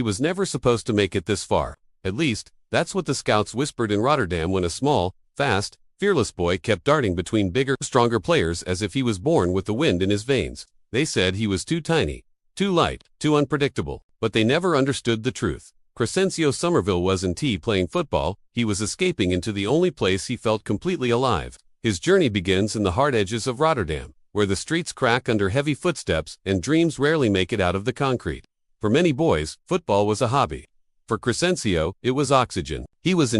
He was never supposed to make it this far. At least, that's what the scouts whispered in Rotterdam when a small, fast, fearless boy kept darting between bigger, stronger players as if he was born with the wind in his veins. They said he was too tiny, too light, too unpredictable, but they never understood the truth. Crysencio Summerville wasn't playing football, he was escaping into the only place he felt completely alive. His journey begins in the hard edges of Rotterdam, where the streets crack under heavy footsteps and dreams rarely make it out of the concrete. For many boys, football was a hobby. For Crysencio, it was oxygen. He was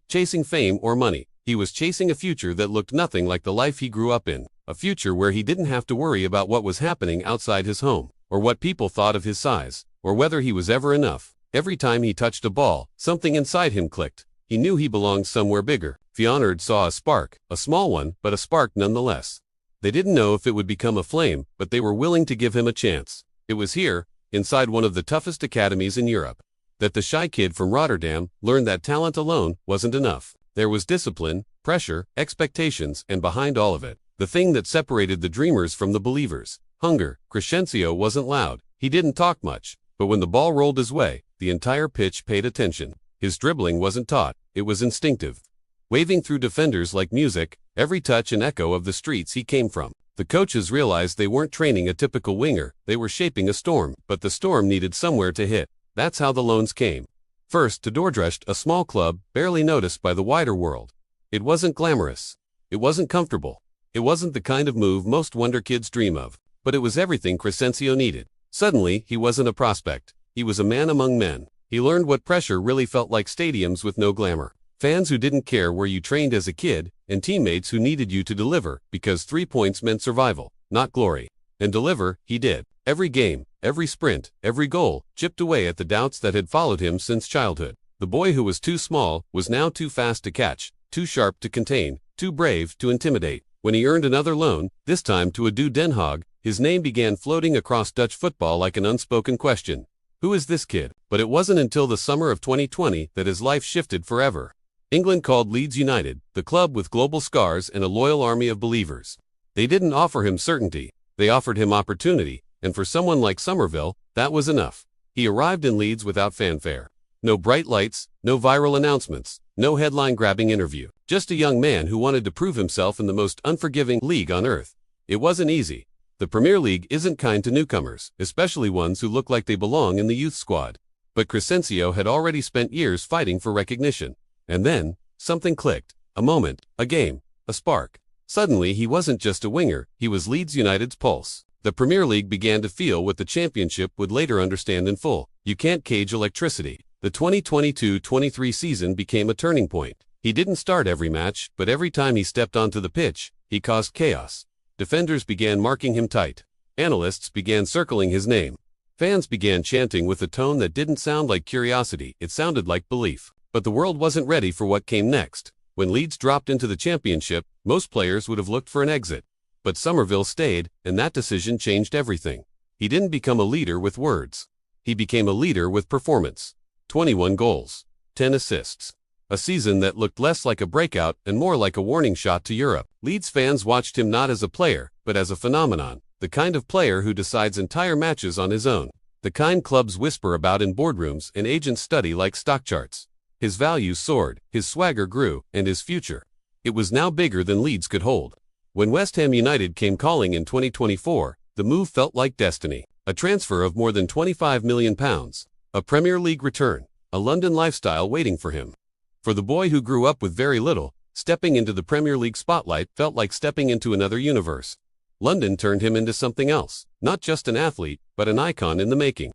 chasing fame or money. He was chasing a future that looked nothing like the life he grew up in, a future where he didn't have to worry about what was happening outside his home, or what people thought of his size, or whether he was ever enough. Every time he touched a ball, something inside him clicked. He knew he belonged somewhere bigger. Feyenoord saw a spark, a small one, but a spark nonetheless. They didn't know if it would become a flame, but they were willing to give him a chance. It was here, inside one of the toughest academies in Europe, that the shy kid from Rotterdam learned that talent alone wasn't enough. There was discipline, pressure, expectations, and behind all of it, the thing that separated the dreamers from the believers: hunger. Crysencio wasn't loud. He didn't talk much, but when the ball rolled his way, the entire pitch paid attention. His dribbling wasn't taught, it was instinctive. Waving through defenders like music, every touch an echo of the streets he came from. The coaches realized they weren't training a typical winger, they were shaping a storm, but the storm needed somewhere to hit. That's how the loans came. First to Dordrecht, a small club, barely noticed by the wider world. It wasn't glamorous. It wasn't comfortable. It wasn't the kind of move most wonder kids dream of. But it was everything Crysencio needed. Suddenly, he wasn't a prospect. He was a man among men. He learned what pressure really felt like: stadiums with no glamour, fans who didn't care where you trained as a kid, and teammates who needed you to deliver, because 3 points meant survival, not glory. And deliver, he did. Every game, every sprint, every goal, chipped away at the doubts that had followed him since childhood. The boy who was too small was now too fast to catch, too sharp to contain, too brave to intimidate. When he earned another loan, this time to Ado Den Haag, his name began floating across Dutch football like an unspoken question. Who is this kid? But it wasn't until the summer of 2020 that his life shifted forever. England called Leeds United, the club with global scars and a loyal army of believers. They didn't offer him certainty, they offered him opportunity, and for someone like Summerville, that was enough. He arrived in Leeds without fanfare. No bright lights, no viral announcements, no headline-grabbing interview. Just a young man who wanted to prove himself in the most unforgiving league on earth. It wasn't easy. The Premier League isn't kind to newcomers, especially ones who look like they belong in the youth squad. But Crysencio had already spent years fighting for recognition. And then, something clicked. A moment, a game, a spark. Suddenly he wasn't just a winger, he was Leeds United's pulse. The Premier League began to feel what the Championship would later understand in full. You can't cage electricity. The 2022-23 season became a turning point. He didn't start every match, but every time he stepped onto the pitch, he caused chaos. Defenders began marking him tight. Analysts began circling his name. Fans began chanting with a tone that didn't sound like curiosity, it sounded like belief. But the world wasn't ready for what came next. When Leeds dropped into the Championship, most players would have looked for an exit. But Summerville stayed, and that decision changed everything. He didn't become a leader with words. He became a leader with performance. 21 goals, 10 assists. A season that looked less like a breakout and more like a warning shot to Europe. Leeds fans watched him not as a player, but as a phenomenon. The kind of player who decides entire matches on his own. The kind clubs whisper about in boardrooms and agents study like stock charts. His value soared, his swagger grew, and his future. It was now bigger than Leeds could hold. When West Ham United came calling in 2024, the move felt like destiny. A transfer of more than £25 million. A Premier League return. A London lifestyle waiting for him. For the boy who grew up with very little, stepping into the Premier League spotlight felt like stepping into another universe. London turned him into something else, not just an athlete, but an icon in the making.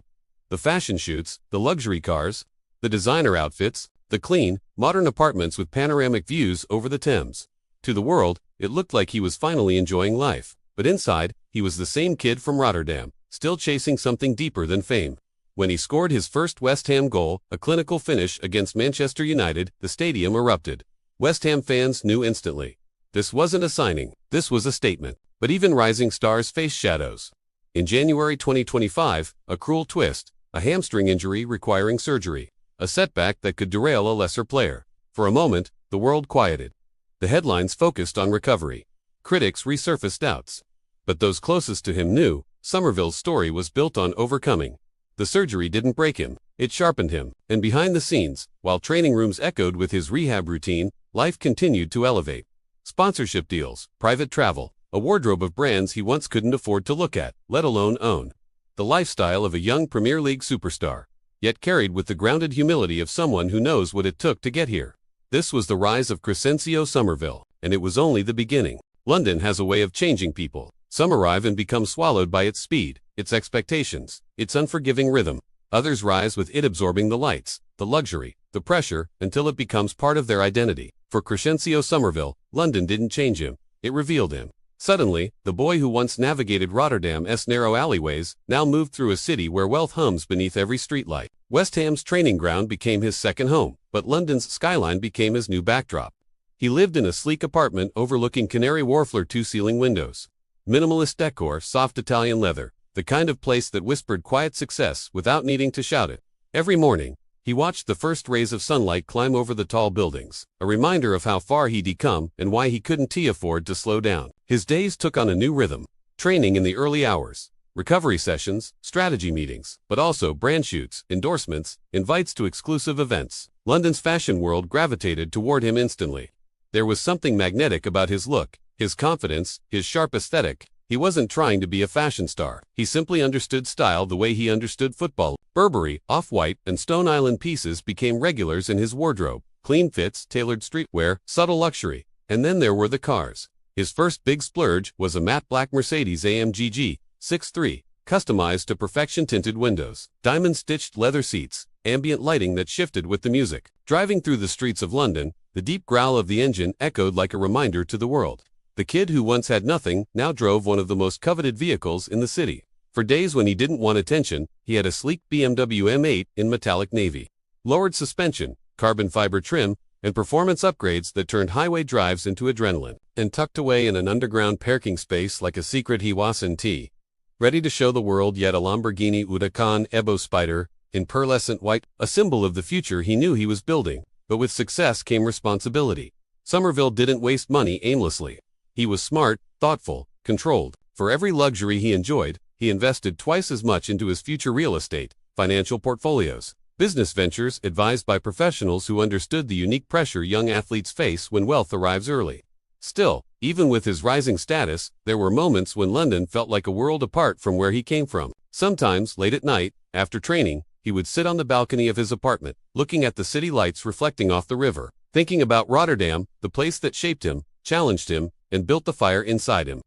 The fashion shoots, the luxury cars, the designer outfits, the clean, modern apartments with panoramic views over the Thames. To the world, it looked like he was finally enjoying life. But inside, he was the same kid from Rotterdam, still chasing something deeper than fame. When he scored his first West Ham goal, a clinical finish against Manchester United, the stadium erupted. West Ham fans knew instantly. This wasn't a signing, this was a statement. But even rising stars face shadows. In January 2025, a cruel twist, a hamstring injury requiring surgery. A setback that could derail a lesser player. For a moment, the world quieted. The headlines focused on recovery. Critics resurfaced doubts. But those closest to him knew, Summerville's story was built on overcoming. The surgery didn't break him, It sharpened him, and behind the scenes, while training rooms echoed with his rehab routine, life continued to elevate. Sponsorship deals, private travel, a wardrobe of brands he once couldn't afford to look at, let alone own. The lifestyle of a young Premier League superstar, yet carried with the grounded humility of someone who knows what it took to get here. This was the rise of Crysencio Summerville, and it was only the beginning. London has a way of changing people. Some arrive and become swallowed by its speed, its expectations, its unforgiving rhythm. Others rise with it absorbing the lights, the luxury, the pressure, until it becomes part of their identity. For Crysencio Summerville, London didn't change him, it revealed him. Suddenly, the boy who once navigated Rotterdam's narrow alleyways now moved through a city where wealth hums beneath every streetlight. West Ham's training ground became his second home, but London's skyline became his new backdrop. He lived in a sleek apartment overlooking Canary Wharf, two-ceiling windows. Minimalist decor, soft Italian leather, the kind of place that whispered quiet success without needing to shout it. Every morning, he watched the first rays of sunlight climb over the tall buildings, a reminder of how far he'd come and why he couldn't afford to slow down. His days took on a new rhythm. Training in the early hours, recovery sessions, strategy meetings, but also brand shoots, endorsements, invites to exclusive events. London's fashion world gravitated toward him instantly. There was something magnetic about his look, his confidence, his sharp aesthetic. He wasn't trying to be a fashion star. He simply understood style the way he understood football. Burberry, Off-White, and Stone Island pieces became regulars in his wardrobe. Clean fits, tailored streetwear, subtle luxury. And then there were the cars. His first big splurge was a matte black Mercedes-AMG G63, customized to perfection, tinted windows, diamond-stitched leather seats, ambient lighting that shifted with the music. Driving through the streets of London, the deep growl of the engine echoed like a reminder to the world. The kid who once had nothing now drove one of the most coveted vehicles in the city. For days when he didn't want attention, he had a sleek BMW M8 in metallic navy. Lowered suspension, carbon fiber trim, and performance upgrades that turned highway drives into adrenaline. And tucked away in an underground parking space like a secret he wasn't. Ready to show the world yet a Lamborghini Huracan Evo Spider, in pearlescent white, a symbol of the future he knew he was building. But with success came responsibility. Summerville didn't waste money aimlessly. He was smart, thoughtful, controlled. For every luxury he enjoyed, he invested twice as much into his future real estate, financial portfolios, business ventures advised by professionals who understood the unique pressure young athletes face when wealth arrives early. Still, even with his rising status, there were moments when London felt like a world apart from where he came from. Sometimes, late at night, after training, he would sit on the balcony of his apartment, looking at the city lights reflecting off the river, thinking about Rotterdam, the place that shaped him, challenged him, and built the fire inside him.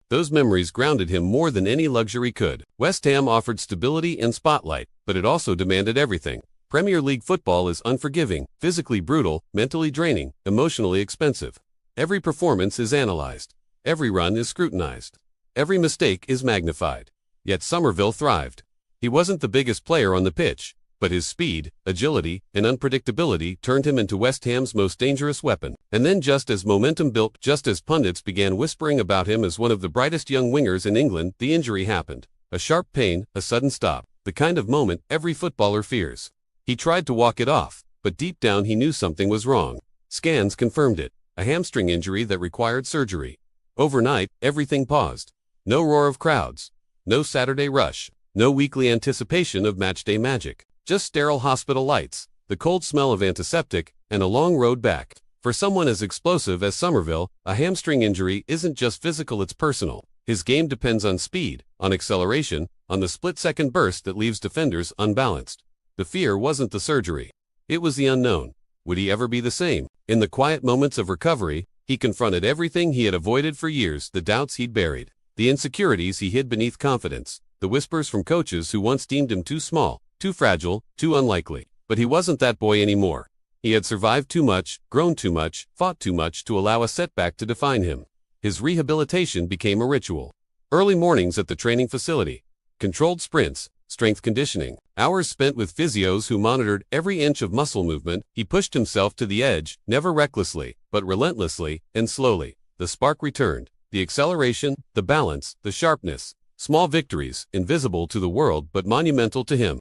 Those memories grounded him more than any luxury could. West Ham offered stability and spotlight, but it also demanded everything. Premier League football is unforgiving, physically brutal, mentally draining, emotionally expensive. Every performance is analyzed. Every run is scrutinized. Every mistake is magnified. Yet Summerville thrived. He wasn't the biggest player on the pitch, but his speed, agility, and unpredictability turned him into West Ham's most dangerous weapon. And then just as momentum built, just as pundits began whispering about him as one of the brightest young wingers in England, the injury happened. A sharp pain, a sudden stop, the kind of moment every footballer fears. He tried to walk it off, but deep down he knew something was wrong. Scans confirmed it, a hamstring injury that required surgery. Overnight, everything paused. No roar of crowds, no Saturday rush, no weekly anticipation of matchday magic. Just sterile hospital lights, the cold smell of antiseptic, and a long road back. For someone as explosive as Summerville, a hamstring injury isn't just physical, it's personal. His game depends on speed, on acceleration, on the split-second burst that leaves defenders unbalanced. The fear wasn't the surgery. It was the unknown. Would he ever be the same? In the quiet moments of recovery, he confronted everything he had avoided for years, the doubts he'd buried, the insecurities he hid beneath confidence, the whispers from coaches who once deemed him too small, too fragile, too unlikely. But he wasn't that boy anymore. He had survived too much, grown too much, fought too much to allow a setback to define him. His rehabilitation became a ritual. Early mornings at the training facility, controlled sprints, strength conditioning, hours spent with physios who monitored every inch of muscle movement. He pushed himself to the edge, never recklessly, but relentlessly, and slowly. The spark returned, the acceleration, the balance, the sharpness. Small victories, invisible to the world but monumental to him.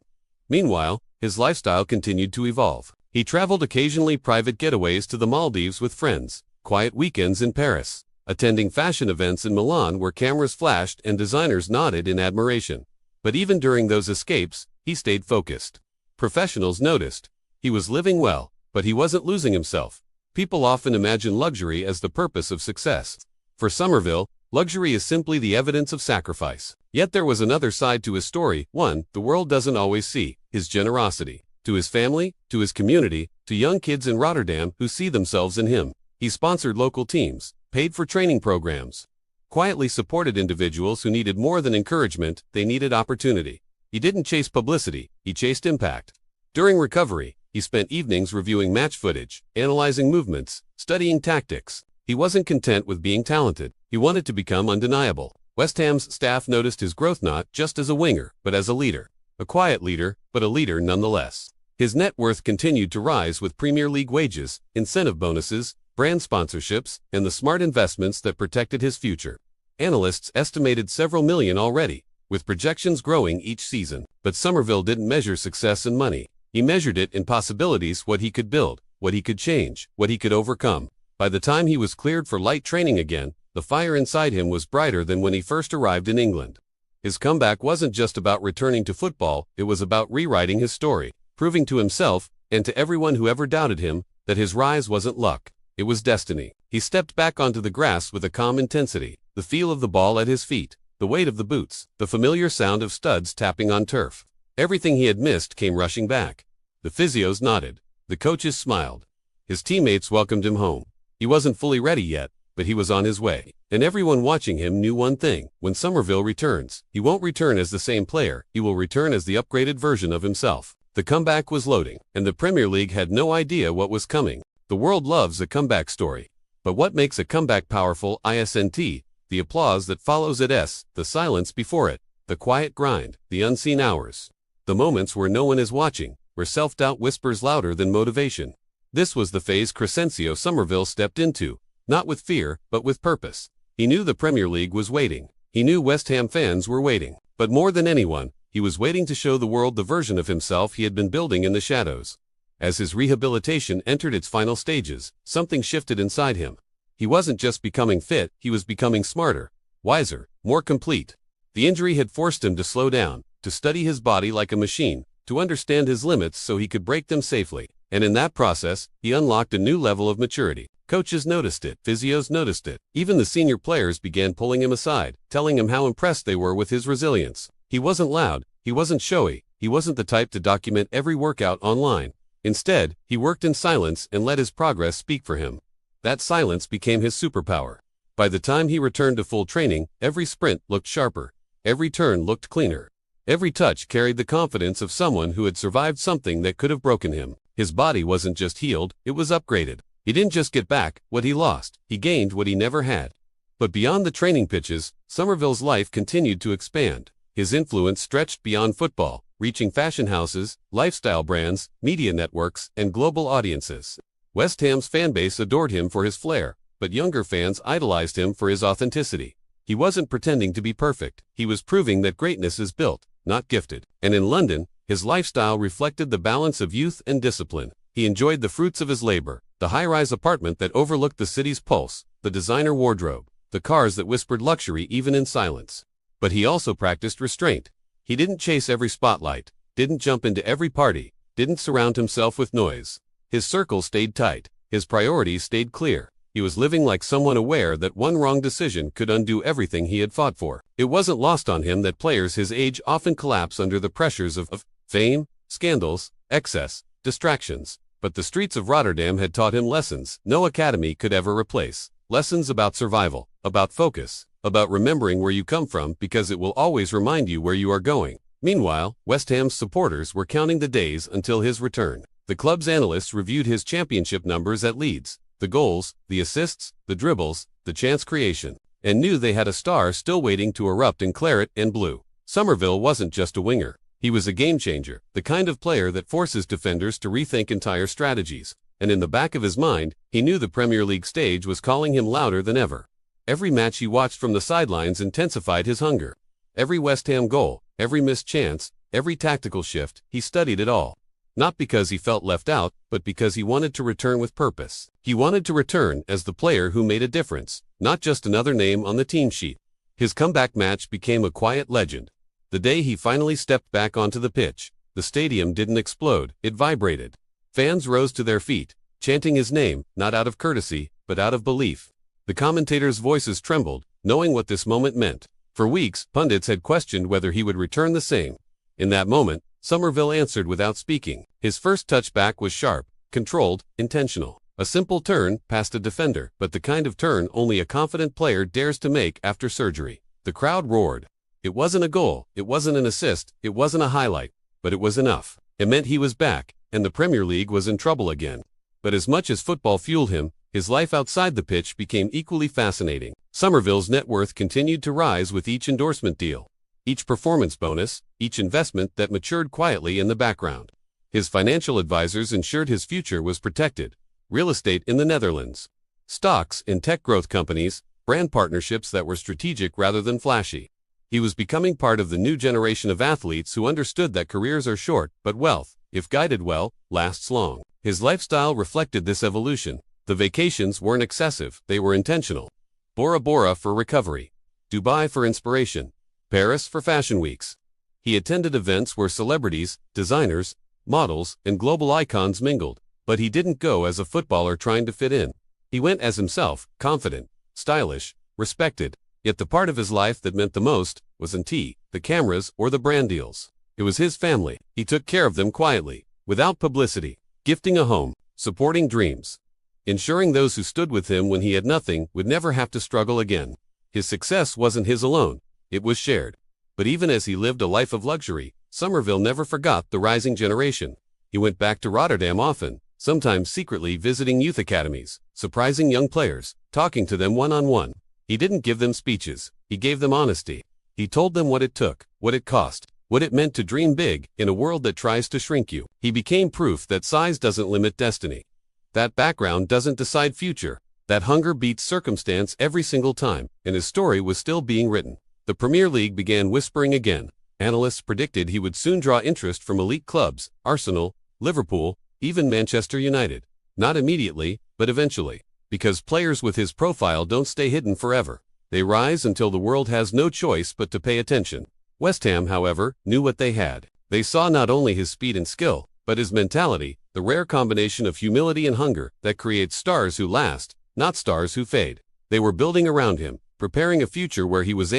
Meanwhile, his lifestyle continued to evolve. He traveled occasionally, private getaways to the Maldives with friends, quiet weekends in Paris, attending fashion events in Milan where cameras flashed and designers nodded in admiration. But even during those escapes, he stayed focused. Professionals noticed. He was living well, but he wasn't losing himself. People often imagine luxury as the purpose of success. For Summerville, luxury is simply the evidence of sacrifice. Yet there was another side to his story, one the world doesn't always see: his generosity. To his family, to his community, to young kids in Rotterdam who see themselves in him. He sponsored local teams, paid for training programs, quietly supported individuals who needed more than encouragement, they needed opportunity. He didn't chase publicity, he chased impact. During recovery, he spent evenings reviewing match footage, analyzing movements, studying tactics. He wasn't content with being talented, he wanted to become undeniable. West Ham's staff noticed his growth not just as a winger, but as a leader. A quiet leader, but a leader nonetheless. His net worth continued to rise with Premier League wages, incentive bonuses, brand sponsorships, and the smart investments that protected his future. Analysts estimated several million already, with projections growing each season. But Summerville didn't measure success in money. He measured it in possibilities: what he could build, what he could change, what he could overcome. By the time he was cleared for light training again, the fire inside him was brighter than when he first arrived in England. His comeback wasn't just about returning to football, it was about rewriting his story, proving to himself, and to everyone who ever doubted him, that his rise wasn't luck, it was destiny. He stepped back onto the grass with a calm intensity, the feel of the ball at his feet, the weight of the boots, the familiar sound of studs tapping on turf. Everything he had missed came rushing back. The physios nodded. The coaches smiled. His teammates welcomed him home. He wasn't fully ready yet, but he was on his way. And everyone watching him knew one thing: when Summerville returns, he won't return as the same player, he will return as the upgraded version of himself. The comeback was loading, and the Premier League had no idea what was coming. The world loves a comeback story. But what makes a comeback powerful isn't the applause that follows it, the silence before it, the quiet grind, the unseen hours. The moments where no one is watching, where self-doubt whispers louder than motivation. This was the phase Crysencio Summerville stepped into, not with fear, but with purpose. He knew the Premier League was waiting. He knew West Ham fans were waiting. But more than anyone, he was waiting to show the world the version of himself he had been building in the shadows. As his rehabilitation entered its final stages, something shifted inside him. He wasn't just becoming fit, he was becoming smarter, wiser, more complete. The injury had forced him to slow down, to study his body like a machine, to understand his limits so he could break them safely. And in that process, he unlocked a new level of maturity. Coaches noticed it, physios noticed it. Even the senior players began pulling him aside, telling him how impressed they were with his resilience. He wasn't loud, he wasn't showy, he wasn't the type to document every workout online. Instead, he worked in silence and let his progress speak for him. That silence became his superpower. By the time he returned to full training, every sprint looked sharper, every turn looked cleaner. Every touch carried the confidence of someone who had survived something that could have broken him. His body wasn't just healed, it was upgraded. He didn't just get back what he lost, he gained what he never had. But beyond the training pitches, Summerville's life continued to expand. His influence stretched beyond football, reaching fashion houses, lifestyle brands, media networks, and global audiences. West Ham's fanbase adored him for his flair, but younger fans idolized him for his authenticity. He wasn't pretending to be perfect, he was proving that greatness is built, not gifted. And in London, his lifestyle reflected the balance of youth and discipline. He enjoyed the fruits of his labor, the high-rise apartment that overlooked the city's pulse, the designer wardrobe, the cars that whispered luxury even in silence. But he also practiced restraint. He didn't chase every spotlight, didn't jump into every party, didn't surround himself with noise. His circle stayed tight, his priorities stayed clear. He was living like someone aware that one wrong decision could undo everything he had fought for. It wasn't lost on him that players his age often collapse under the pressures of fame, scandals, excess, distractions. But the streets of Rotterdam had taught him lessons no academy could ever replace. Lessons about survival, about focus, about remembering where you come from because it will always remind you where you are going. Meanwhile, West Ham's supporters were counting the days until his return. The club's analysts reviewed his championship numbers at Leeds, the goals, the assists, the dribbles, the chance creation, and knew they had a star still waiting to erupt in claret and blue. Summerville wasn't just a winger. He was a game changer, the kind of player that forces defenders to rethink entire strategies. And in the back of his mind, he knew the Premier League stage was calling him louder than ever. Every match he watched from the sidelines intensified his hunger. Every West Ham goal, every missed chance, every tactical shift, he studied it all. Not because he felt left out, but because he wanted to return with purpose. He wanted to return as the player who made a difference, not just another name on the team sheet. His comeback match became a quiet legend. The day he finally stepped back onto the pitch, the stadium didn't explode, it vibrated. Fans rose to their feet, chanting his name, not out of courtesy, but out of belief. The commentators' voices trembled, knowing what this moment meant. For weeks, pundits had questioned whether he would return the same. In that moment, Summerville answered without speaking. His first touchback was sharp, controlled, intentional. A simple turn past a defender, but the kind of turn only a confident player dares to make after surgery. The crowd roared. It wasn't a goal, it wasn't an assist, it wasn't a highlight, but it was enough. It meant he was back, and the Premier League was in trouble again. But as much as football fueled him, his life outside the pitch became equally fascinating. Summerville's net worth continued to rise with each endorsement deal, each performance bonus, each investment that matured quietly in the background. His financial advisors ensured his future was protected. Real estate in the Netherlands, stocks in tech growth companies, brand partnerships that were strategic rather than flashy. He was becoming part of the new generation of athletes who understood that careers are short, but wealth, if guided well, lasts long. His lifestyle reflected this evolution. The vacations weren't excessive, they were intentional. Bora Bora for recovery, Dubai for inspiration, Paris for fashion weeks. He attended events where celebrities, designers, models, and global icons mingled. But he didn't go as a footballer trying to fit in. He went as himself, confident, stylish, respected. Yet the part of his life that meant the most wasn't the cameras or the brand deals. It was his family. He took care of them quietly, without publicity, gifting a home, supporting dreams, ensuring those who stood with him when he had nothing would never have to struggle again. His success wasn't his alone, it was shared. But even as he lived a life of luxury, Summerville never forgot the rising generation. He went back to Rotterdam often, sometimes secretly visiting youth academies, surprising young players, talking to them one-on-one. He didn't give them speeches, he gave them honesty. He told them what it took, what it cost, what it meant to dream big in a world that tries to shrink you. He became proof that size doesn't limit destiny. That background doesn't decide future. That hunger beats circumstance every single time, and his story was still being written. The Premier League began whispering again. Analysts predicted he would soon draw interest from elite clubs, Arsenal, Liverpool, even Manchester United. Not immediately, but eventually. Because players with his profile don't stay hidden forever. They rise until the world has no choice but to pay attention. West Ham, however, knew what they had. They saw not only his speed and skill, but his mentality, the rare combination of humility and hunger that creates stars who last, not stars who fade. They were building around him, preparing a future where he was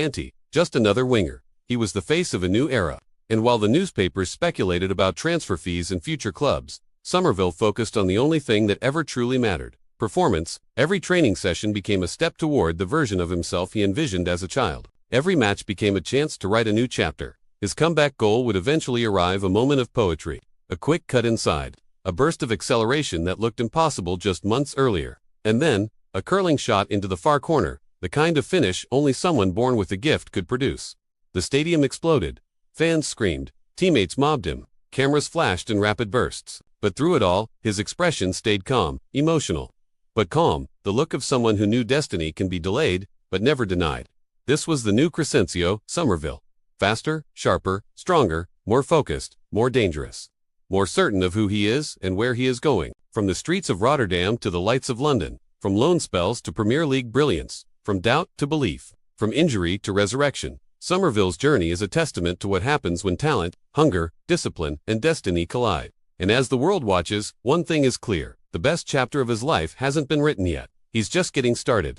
just another winger. He was the face of a new era. And while the newspapers speculated about transfer fees and future clubs, Summerville focused on the only thing that ever truly mattered: performance. Every training session became a step toward the version of himself he envisioned as a child. Every match became a chance to write a new chapter. His comeback goal would eventually arrive, a moment of poetry, a quick cut inside, a burst of acceleration that looked impossible just months earlier. And then, a curling shot into the far corner, the kind of finish only someone born with a gift could produce. The stadium exploded. Fans screamed. Teammates mobbed him. Cameras flashed in rapid bursts. But through it all, his expression stayed calm, emotional. But calm, the look of someone who knew destiny can be delayed, but never denied. This was the new Crysencio Summerville. Faster, sharper, stronger, more focused, more dangerous. More certain of who he is and where he is going. From the streets of Rotterdam to the lights of London. From loan spells to Premier League brilliance. From doubt to belief. From injury to resurrection. Summerville's journey is a testament to what happens when talent, hunger, discipline, and destiny collide. And as the world watches, one thing is clear: the best chapter of his life hasn't been written yet. He's just getting started.